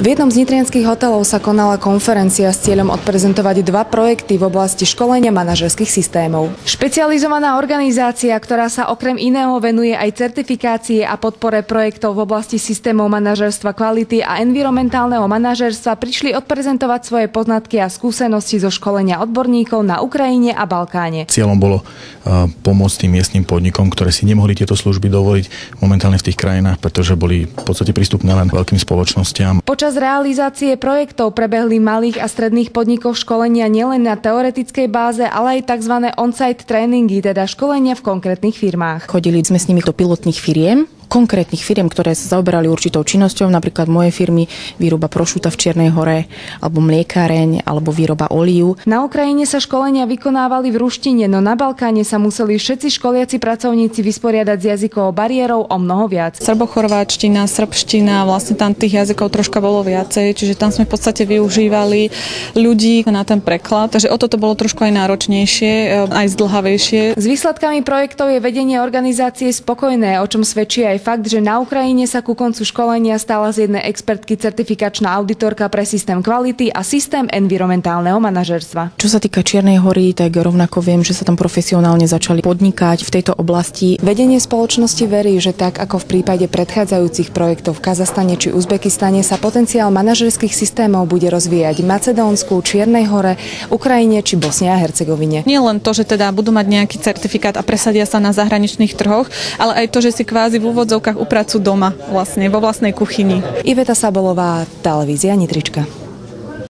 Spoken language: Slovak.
V jednom z nitrianskych hotelov sa konala konferencia s cieľom odprezentovať 2 projekty v oblasti školenia manažerských systémov. Špecializovaná organizácia, ktorá sa okrem iného venuje aj certifikácii a podpore projektov v oblasti systémov manažerstva kvality a environmentálneho manažerstva, prišli odprezentovať svoje poznatky a skúsenosti zo školenia odborníkov na Ukrajine a Balkáne. Cieľom bolo pomôcť tým miestnym podnikom, ktoré si nemohli tieto služby dovoliť momentálne v tých krajinách, pretože boli v podstate prístupné len veľkým spoločnostiam. Počas realizácie projektov prebehli malých a stredných podnikov školenia nielen na teoretickej báze, ale aj tzv. On-site tréningy, teda školenia v konkrétnych firmách. Chodili sme s nimi do pilotných firiem, konkrétnych firiem, ktoré sa zaoberali určitou činnosťou, napríklad moje firmy výroba prošuta v Čiernej Hore, alebo mliekáreň, alebo výroba olív. Na Ukrajine sa školenia vykonávali v ruštine, no na Balkáne sa museli všetci školiaci pracovníci vysporiadať s jazykovou bariérou o mnoho viac. Srbochorváčtina, srbština, vlastne tam tých jazykov troška bolo viacej, čiže tam sme v podstate využívali ľudí na ten preklad, takže o toto bolo trošku aj náročnejšie, aj zdĺhavejšie. S výsledkami projektov je vedenie organizácie spokojné, o čom svedčí aj fakt, že na Ukrajine sa ku koncu školenia stala z jednej expertky certifikačná auditorka pre systém kvality a systém environmentálneho manažerstva. Čo sa týka Čiernej Hory, tak rovnako viem, že sa tam profesionálne začali podnikať v tejto oblasti. Vedenie spoločnosti verí, že tak ako v prípade predchádzajúcich projektov v Kazachstane či Uzbekistane sa potenciál manažerských systémov bude rozvíjať v Macedónsku, Čiernej Hore, Ukrajine či Bosne a Hercegovine. Nie len to, že teda budú mať nejaký certifikát a presadia sa na zahraničných trhoch, ale aj to, že si kvázi v úvodzovkách upracujú doma, vlastne vo vlastnej kuchyni. Iveta Sabolová, televízia Nitrička.